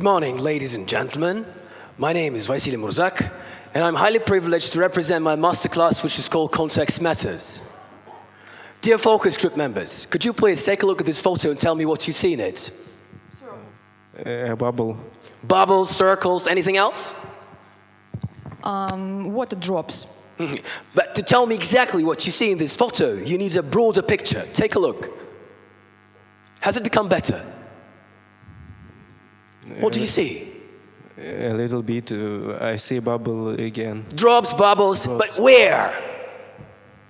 morning, ladies and gentlemen. My name is Vasilia Murzak, and I'm highly privileged to represent my master-class, which is called Context Matters. Dear focus group members, could you please take a look at this photo and tell me what you see in it? A bubble. Bubbles, circles, anything else? Water drops. But to tell me exactly what you see in this photo, you need a broader picture. Take a look. Has it become better? What do you see? A little bit. I see a bubble again. Drops, bubbles, but where?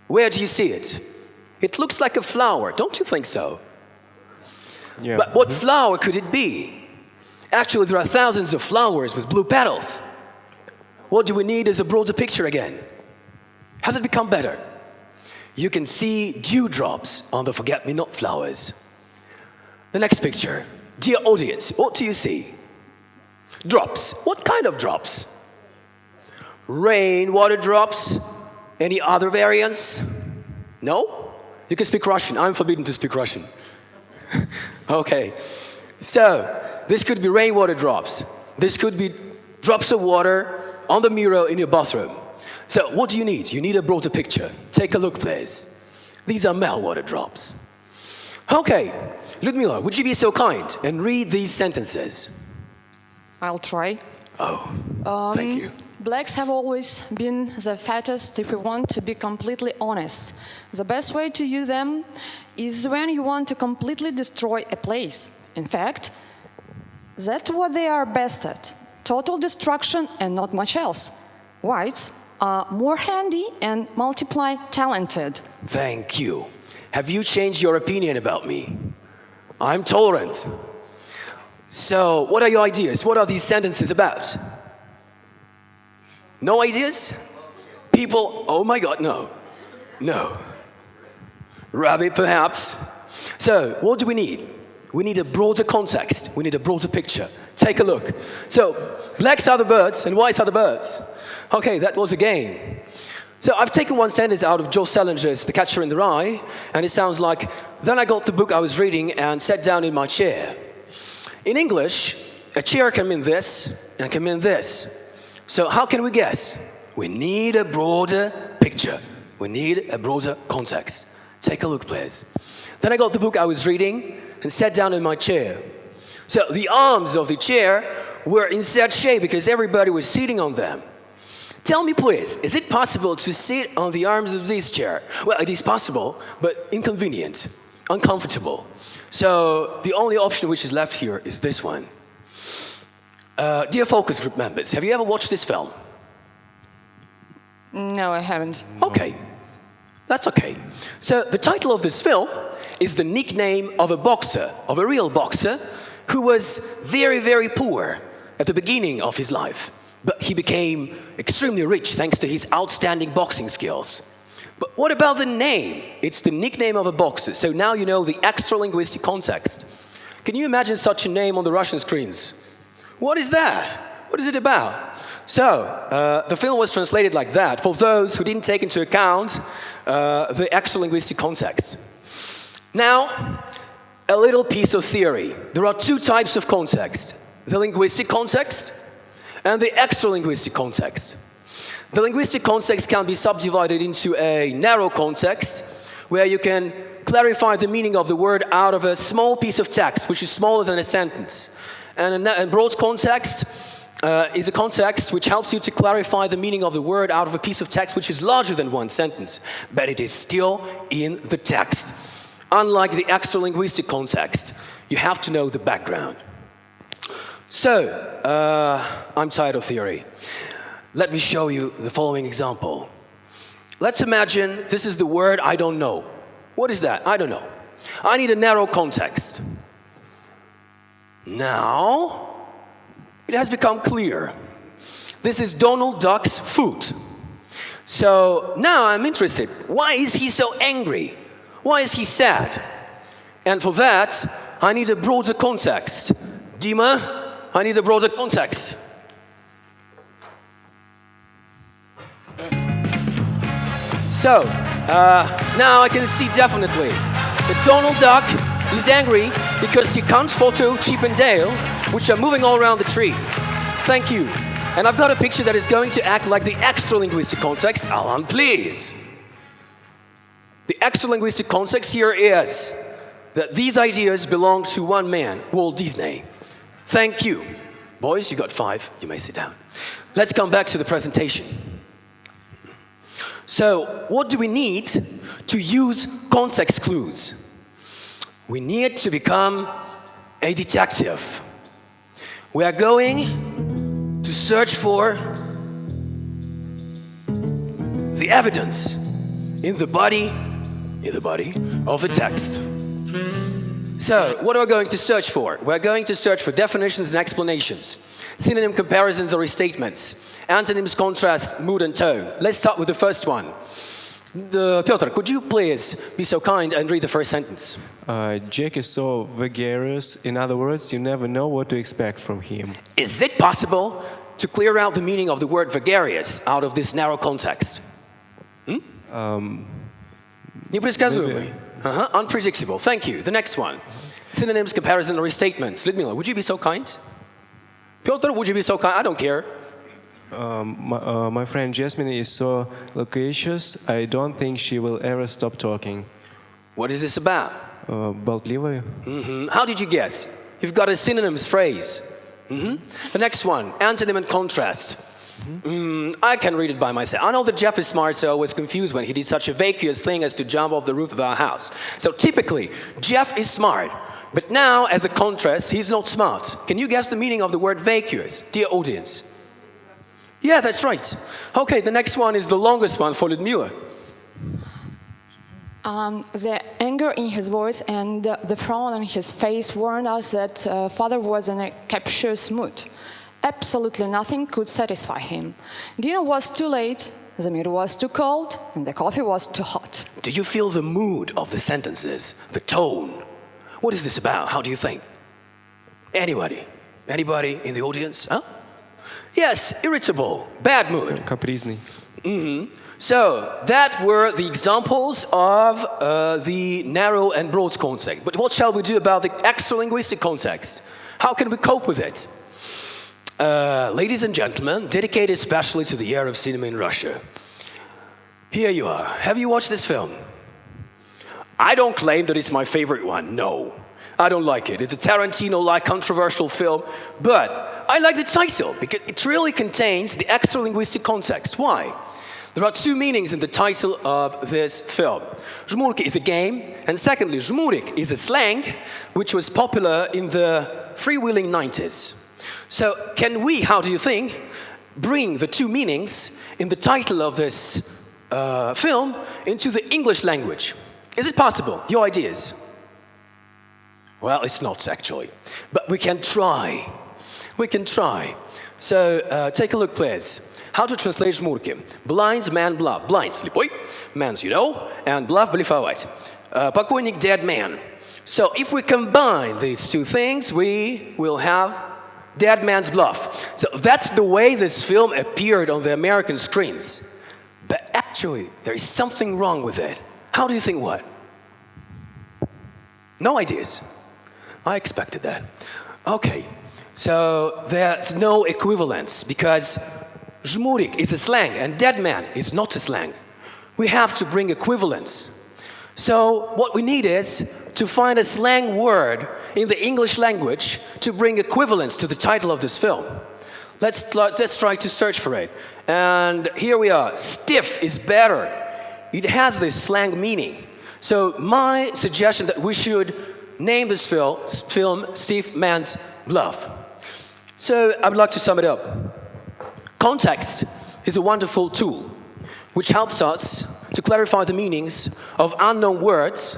Where do you see it? It looks like a flower, don't you think so? Yeah. But what flower could it be? Actually, there are thousands of flowers with blue petals. What do we need is a broader picture again. Has it become better? You can see dewdrops on the forget-me-not flowers. The next picture. Dear audience, what do you see? Drops. What kind of drops? Rain, water drops? Any other variants? No? You can speak Russian. I'm forbidden to speak Russian. Okay. So, this could be rainwater drops. This could be drops of water on the mirror in your bathroom. So, what do you need? You need a broader picture. Take a look, please. These are meltwater drops. Okay. Ludmila, would you be so kind and read these sentences? I'll try. Oh, thank you. Blacks have always been the fattest if we want to be completely honest. The best way to use them is when you want to completely destroy a place. In fact, that's what they are best at. Total destruction and not much else. Whites are more handy and multiply talented. Thank you. Have you changed your opinion about me? I'm tolerant. So, what are your ideas? What are these sentences about? No ideas? People, oh my God, no. No. Rabbit, perhaps. So, what do we need? We need a broader context. We need a broader picture. Take a look. So, blacks are the birds and whites are the birds. Okay, that was a game. So, I've taken one sentence out of Joe Salinger's The Catcher in the Rye, and it sounds like, then I got the book I was reading and sat down in my chair. In English, a chair can mean this and can mean this. So how can we guess? We need a broader picture. We need a broader context. Take a look, please. Then I got the book I was reading and sat down in my chair. So the arms of the chair were in such shape because everybody was sitting on them. Tell me, please, is it possible to sit on the arms of this chair? Well, it is possible, but inconvenient, uncomfortable. So the only option which is left here is this one. Dear focus group members, have you ever watched this film? No, I haven't. Okay, that's okay. So the title of this film is the nickname of a boxer, of a real boxer, who was very, very poor at the beginning of his life. But he became extremely rich thanks to his outstanding boxing skills. But what about the name? It's the nickname of a boxer. So now you know the extra-linguistic context. Can you imagine such a name on the Russian screens? What is that? What is it about? So, the film was translated like that for those who didn't take into account the extra-linguistic context. Now, a little piece of theory. There are two types of context. The linguistic context and the extra-linguistic context. The linguistic context can be subdivided into a narrow context, where you can clarify the meaning of the word out of a small piece of text, which is smaller than a sentence. And a broad context is a context which helps you to clarify the meaning of the word out of a piece of text which is larger than one sentence, but it is still in the text. Unlike the extra-linguistic context, you have to know the background. So, I'm tired of theory. Let me show you the following example. Let's imagine this is the word I don't know. What is that? I don't know. I need a narrow context. Now, it has become clear. This is Donald Duck's food. So now I'm interested. Why is he so angry? Why is he sad? And for that, I need a broader context. Dima, I need a broader context. So, now I can see definitely that Donald Duck is angry because he can't photo Chip and Dale which are moving all around the tree. Thank you. And I've got a picture that is going to act like the extra-linguistic context. Alan, please. The extra-linguistic context here is that these ideas belong to one man, Walt Disney. Thank you. Boys, you got 5. You may sit down. Let's come back to the presentation. So, what do we need to use context clues? We need to become a detective. We are going to search for the evidence in the body of the text. So, what are we going to search for? We're going to search for definitions and explanations, synonym comparisons or restatements, antonyms, contrast, mood and tone. Let's start with the first one. Piotr, could you please be so kind and read the first sentence? Jack is so vagarious. In other words, you never know what to expect from him. Is it possible to clear out the meaning of the word vagarious out of this narrow context? Непредсказуемый. Unpredictable. Thank you. The next one. Synonyms, comparison, or restatements. Ludmila, would you be so kind? Piotr, would you be so kind? I don't care. My friend Jasmine is so loquacious. I don't think she will ever stop talking. What is this about? Болтливая. How did you guess? You've got a synonyms phrase. The next one, antonym and contrast. I can read it by myself. I know that Jeff is smart, so I was confused when he did such a vacuous thing as to jump off the roof of our house. So typically, Jeff is smart, but now, as a contrast, he's not smart. Can you guess the meaning of the word vacuous, dear audience? Yeah, that's right. Okay, the next one is the longest one for Ludmila. The anger in his voice and the frown on his face warned us that father was in a captious mood. Absolutely nothing could satisfy him. Dinner was too late, the meal was too cold, and the coffee was too hot. Do you feel the mood of the sentences, the tone? What is this about? How do you think? Anybody? Anybody in the audience? Huh? Yes, irritable, bad mood. Капризный. So, that were the examples of the narrow and broad context. But what shall we do about the extra-linguistic context? How can we cope with it? Ladies and gentlemen, dedicated especially to the year of cinema in Russia. Here you are. Have you watched this film? I don't claim that it's my favorite one. No, I don't like it. It's a Tarantino-like controversial film, but I like the title because it really contains the extra-linguistic context. Why? There are 2 meanings in the title of this film. Жмурки is a game, and secondly, жмурик is a slang which was popular in the freewheeling 90s. So, can we, how do you think, bring the 2 meanings in the title of this film into the English language? Is it possible? Your ideas? Well, it's not actually, but we can try. We can try. So, take a look, please. How to translate жмурки? Blind man bluff. Blind, слепой, man's, you know, and bluff, блефовать. Покойник, dead man. So, if we combine these 2 things, we will have dead man's bluff. So, that's the way this film appeared on the American screens. But actually, there is something wrong with it. How do you think what? No ideas. I expected that. Okay. So there's no equivalence because жмурик is a slang and dead man is not a slang. We have to bring equivalence. So what we need is to find a slang word in the English language to bring equivalence to the title of this film. Let's try to search for it. And here we are. Stiff is better. It has this slang meaning. So my suggestion that we should name this film Stiff Man's Bluff. So I would like to sum it up. Context is a wonderful tool which helps us to clarify the meanings of unknown words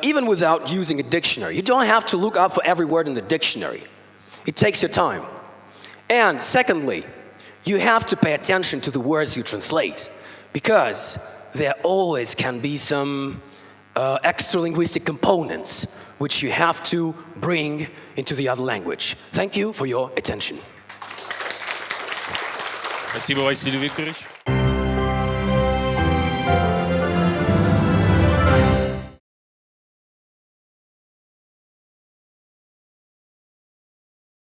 even without using a dictionary. You don't have to look up for every word in the dictionary. It takes your time. And secondly, you have to pay attention to the words you translate because there always can be some extra-linguistic components which you have to bring into the other language. Thank you for your attention. Спасибо, Василий Викторович.